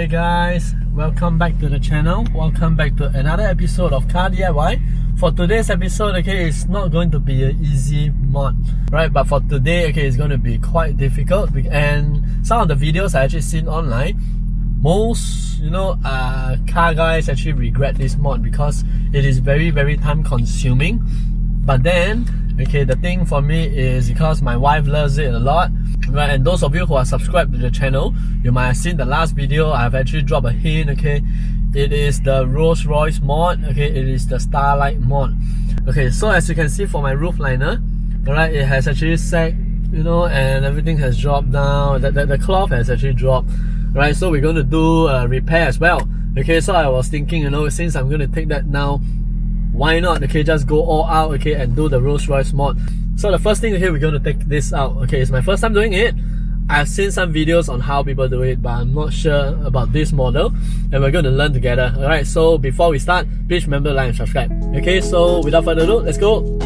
guys, welcome back to the channel. Welcome back to another episode of Car DIY. For today's episode, okay, it's not going to be an easy mod, right? But for today, okay, it's going to be quite difficult. And some of the videos I actually seen online, most car guys actually regret this mod because it is very time consuming. But then, okay, the thing for me is because my wife loves it a lot, right? And those of you who are subscribed to the channel, you might have seen the last video. I've actually dropped a hint, okay? It is the Rolls-Royce mod, okay? It is the Starlight mod. Okay, so as you can see for my roof liner, alright, it has actually sagged, and everything has dropped down. The cloth has actually dropped, right? So we're going to do a repair as well. Okay, so I was thinking, since I'm going to take that now, why not, okay, just go all out, okay, and do the Rolls-Royce mod. So the first thing, okay, we're going to take this out. Okay, it's my first time doing it. I've seen some videos on how people do it, but I'm not sure about this model, and we're going to learn together. Alright, so before we start, please remember to like and subscribe. Okay, so without further ado, let's go.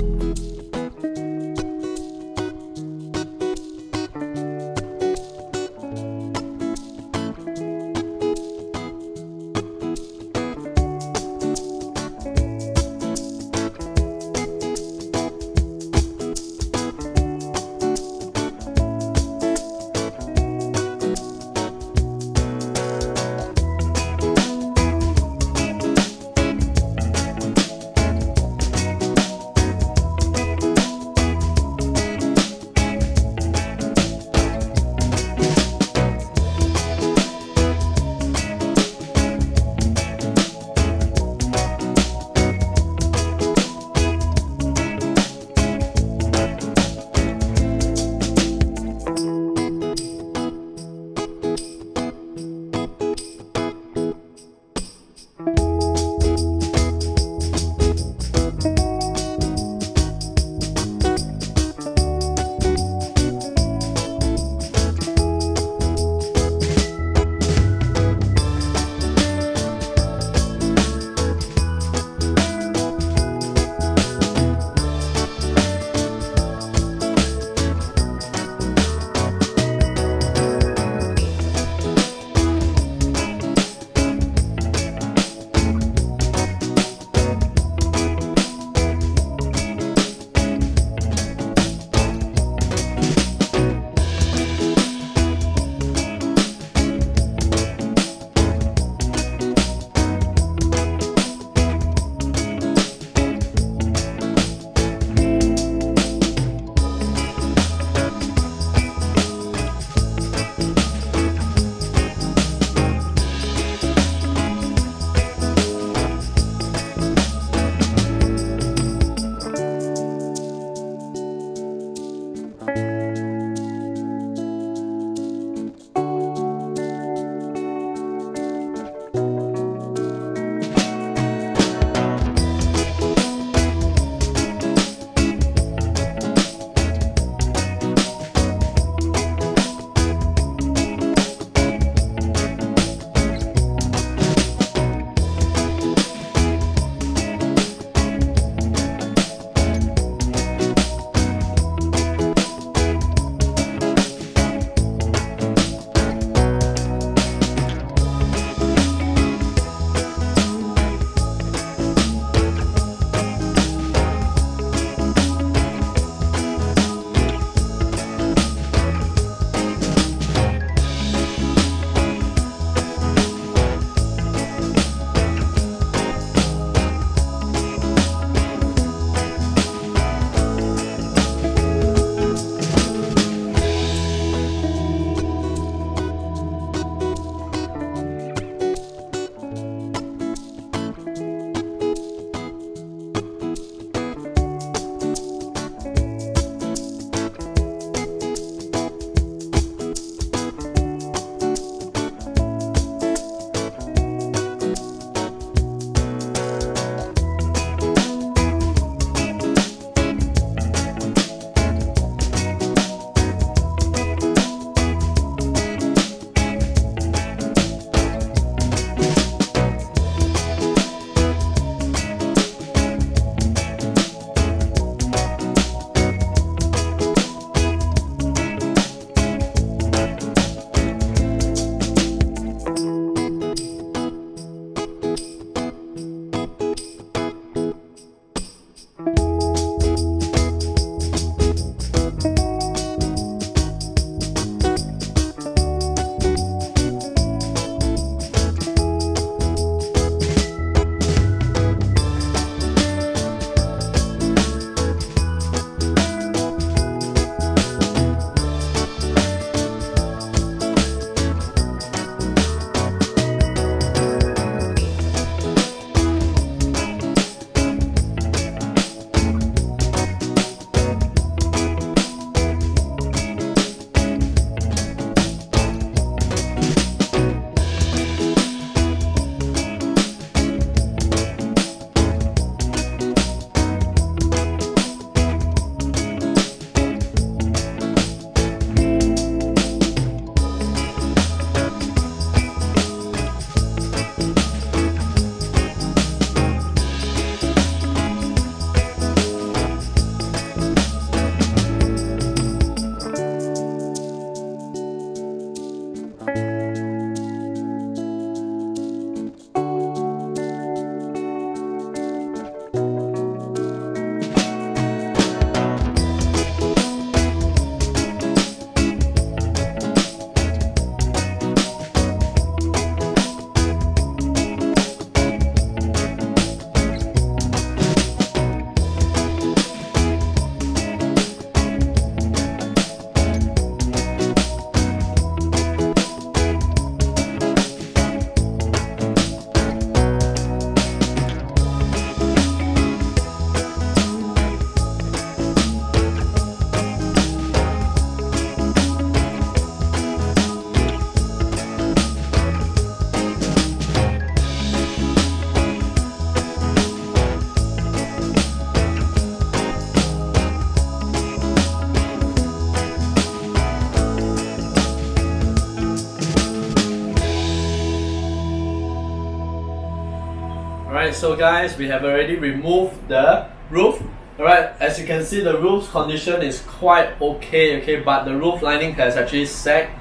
Alright, so guys, we have already removed the roof. Alright, as you can see, the roof's condition is quite okay, but the roof lining has actually sagged,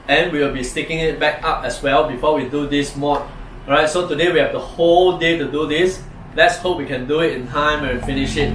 and we will be sticking it back up as well before we do this mod. Alright, so today we have the whole day to do this. Let's hope we can do it in time and finish it.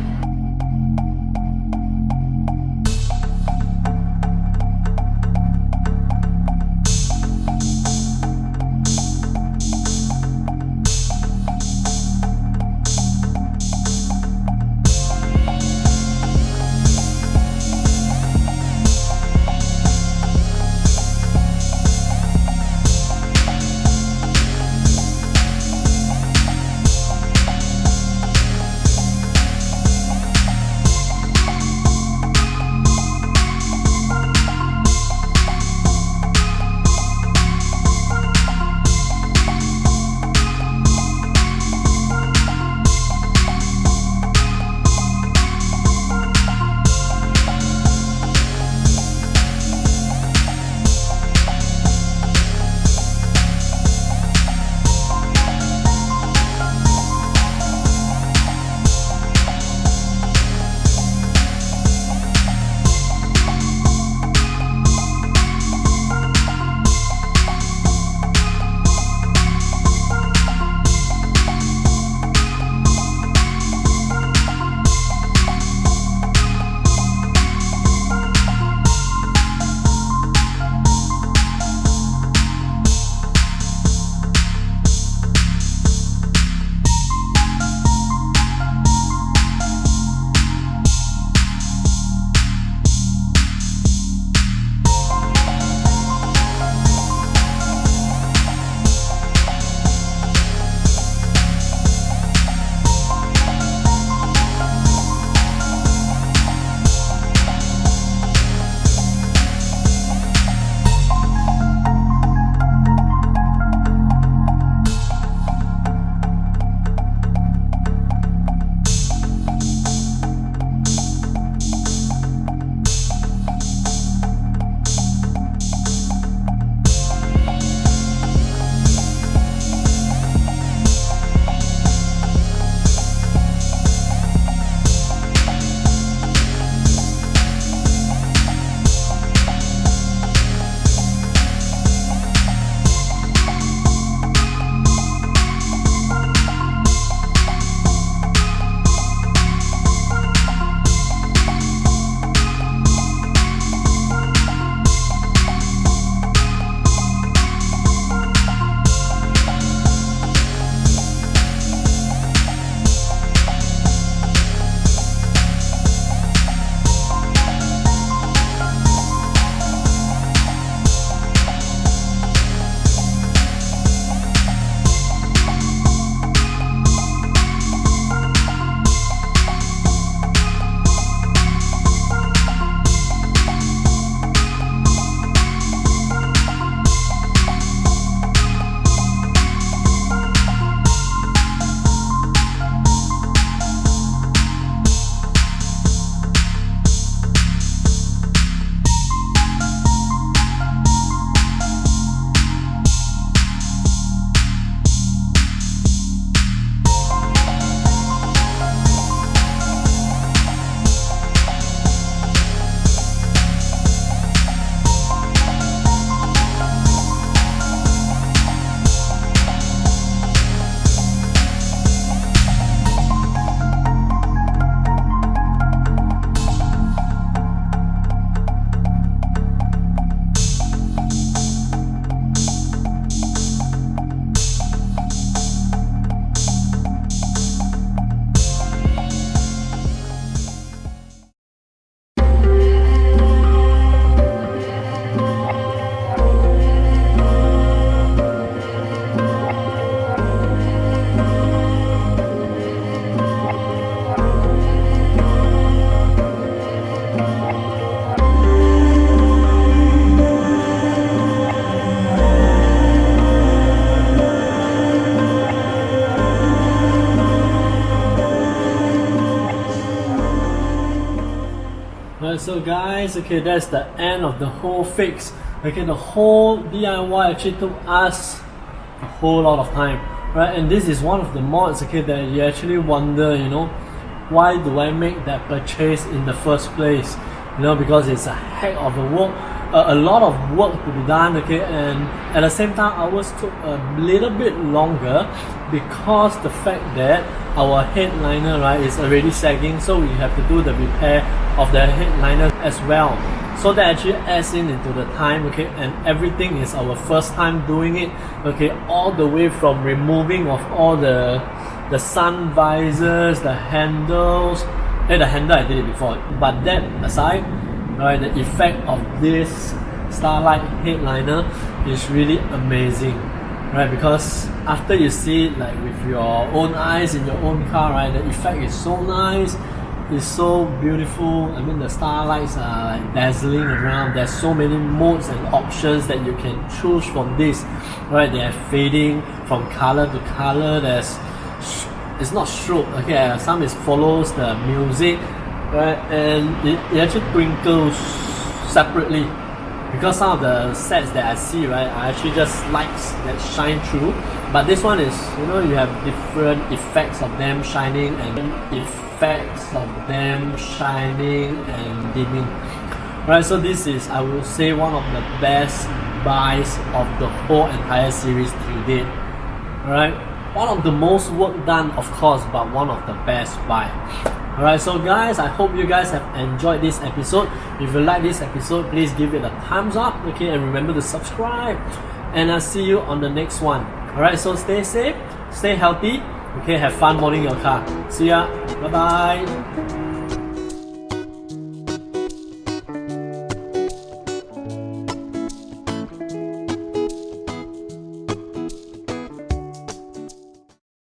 So guys, okay, that's the end of the whole fix. Okay, the whole DIY actually took us a whole lot of time. right? And this is one of the mods, okay, that you actually wonder, you know, why do I make that purchase in the first place? You know, because it's a heck of a lot of work to be done, okay, and at the same time ours took a little bit longer because the fact that our headliner, right, is already sagging, so we have to do the repair of the headliner as well. So that actually adds into the time, okay, and everything is our first time doing it, okay, all the way from removing of all the sun visors, the handles. The handle I did it before, but that aside, right, the effect of this Starlight headliner is really amazing, right? Because after you see it like with your own eyes in your own car, right, the effect is so nice, it's so beautiful. I mean, the Starlights are like dazzling around. There's so many modes and options that you can choose from this, right? They are fading from color to color. It's not strobe, okay, some is follows the music, right, and it actually twinkles separately, because some of the sets that I see, right, are actually just lights that shine through, but this one is, you know, you have different effects of them shining and effects of them shining and dimming, right? So this is, I would say, one of the best buys of the whole entire series to date, right? One of the most work done, of course, but one of the best buy. Alright, so guys, I hope you guys have enjoyed this episode. If you like this episode, please give it a thumbs up, okay, and remember to subscribe. And I'll see you on the next one. Alright, so stay safe, stay healthy, okay, have fun modding your car. See ya, bye bye.